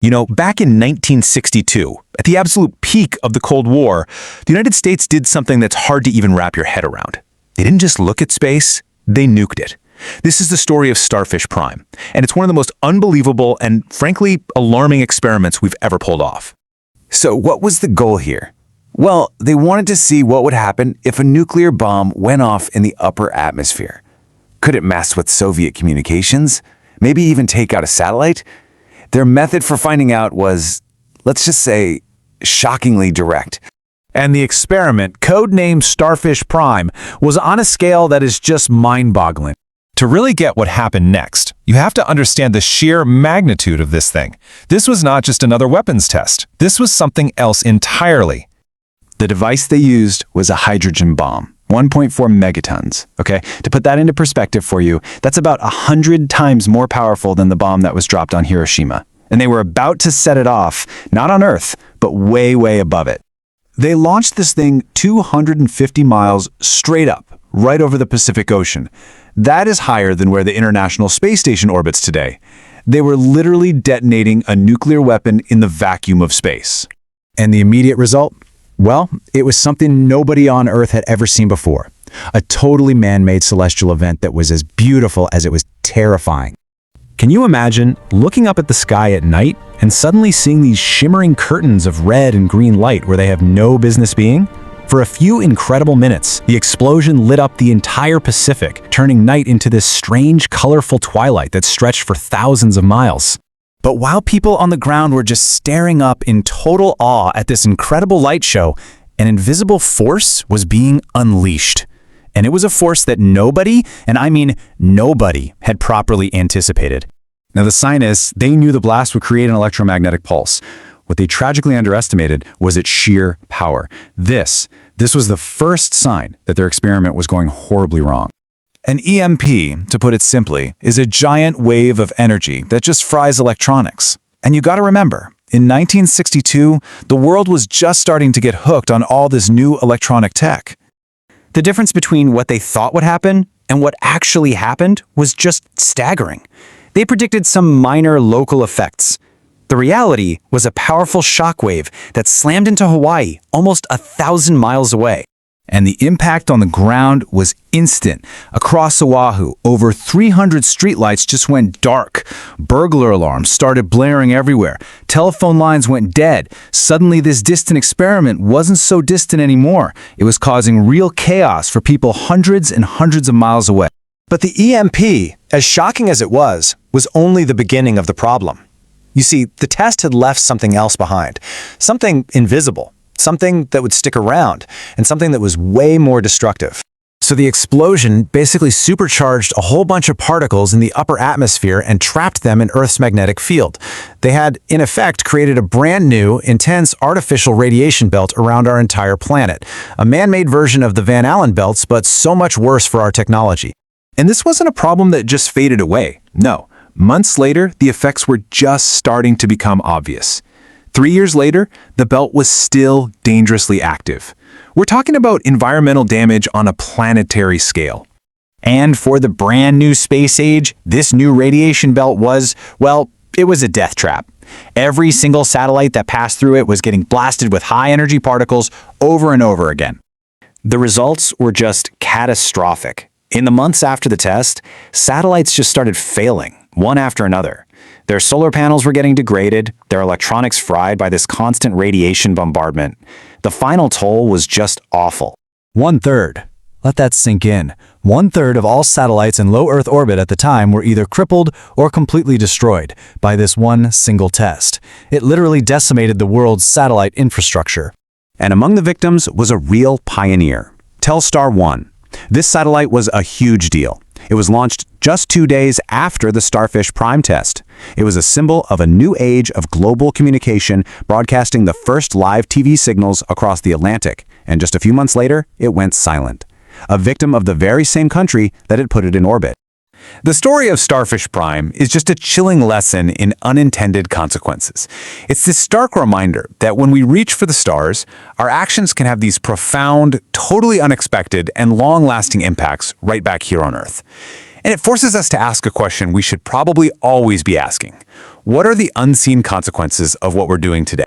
You know, back in 1962, at the absolute peak of the Cold War, the United States did something that's hard to even wrap your head around. They didn't just look at space, they nuked it. This is the story of Starfish Prime, and it's one of the most unbelievable and, frankly, alarming experiments we've ever pulled off. So what was the goal here? Well, they wanted to see what would happen if a nuclear bomb went off in the upper atmosphere. Could it mess with Soviet communications? Maybe even take out a satellite? Their method for finding out was, let's just say, shockingly direct. And the experiment, codenamed Starfish Prime, was on a scale that is just mind-boggling. To really get what happened next, you have to understand the sheer magnitude of this thing. This was not just another weapons test. This was something else entirely. The device they used was a hydrogen bomb, 1.4 megatons. Okay, to put that into perspective for you, that's about 100 times more powerful than the bomb that was dropped on Hiroshima. And they were about to set it off, not on Earth, but way, way above it. They launched this thing 250 miles straight up, right over the Pacific Ocean. That is higher than where the International Space Station orbits today. They were literally detonating a nuclear weapon in the vacuum of space. And the immediate result? Well, it was something nobody on Earth had ever seen before. A totally man-made celestial event that was as beautiful as it was terrifying. Can you imagine looking up at the sky at night and suddenly seeing these shimmering curtains of red and green light where they have no business being? For a few incredible minutes, the explosion lit up the entire Pacific, turning night into this strange, colorful twilight that stretched for thousands of miles. But while people on the ground were just staring up in total awe at this incredible light show, an invisible force was being unleashed. And it was a force that nobody, and I mean nobody, had properly anticipated. Now the scientists, they knew the blast would create an electromagnetic pulse. What they tragically underestimated was its sheer power. This was the first sign that their experiment was going horribly wrong. An EMP, to put it simply, is a giant wave of energy that just fries electronics. And you gotta remember, in 1962, the world was just starting to get hooked on all this new electronic tech. The difference between what they thought would happen and what actually happened was just staggering. They predicted some minor local effects. The reality was a powerful shockwave that slammed into Hawaii almost 1,000 miles away. And the impact on the ground was instant. Across Oahu, over 300 streetlights just went dark. Burglar alarms started blaring everywhere. Telephone lines went dead. Suddenly, this distant experiment wasn't so distant anymore. It was causing real chaos for people hundreds and hundreds of miles away. But the EMP, as shocking as it was only the beginning of the problem. You see, the test had left something else behind, something invisible, something that would stick around, and something that was way more destructive. So the explosion basically supercharged a whole bunch of particles in the upper atmosphere and trapped them in Earth's magnetic field. They had, in effect, created a brand new, intense artificial radiation belt around our entire planet, a man-made version of the Van Allen belts, but so much worse for our technology. And this wasn't a problem that just faded away. No. Months later, the effects were just starting to become obvious. 3 years later, the belt was still dangerously active. We're talking about environmental damage on a planetary scale. And for the brand new space age, this new radiation belt was, well, it was a death trap. Every single satellite that passed through it was getting blasted with high-energy particles over and over again. The results were just catastrophic. In the months after the test, satellites just started failing, one after another. Their solar panels were getting degraded, their electronics fried by this constant radiation bombardment. The final toll was just awful. 1/3. Let that sink in. 1/3 of all satellites in low Earth orbit at the time were either crippled or completely destroyed by this one single test. It literally decimated the world's satellite infrastructure. And among the victims was a real pioneer, Telstar 1. This satellite was a huge deal. It was launched just 2 days after the Starfish Prime test. It was a symbol of a new age of global communication, broadcasting the first live TV signals across the Atlantic, and just a few months later, it went silent. A victim of the very same country that had put it in orbit. The story of Starfish Prime is just a chilling lesson in unintended consequences. It's this stark reminder that when we reach for the stars, our actions can have these profound, totally unexpected, and long-lasting impacts right back here on Earth. And it forces us to ask a question we should probably always be asking. What are the unseen consequences of what we're doing today?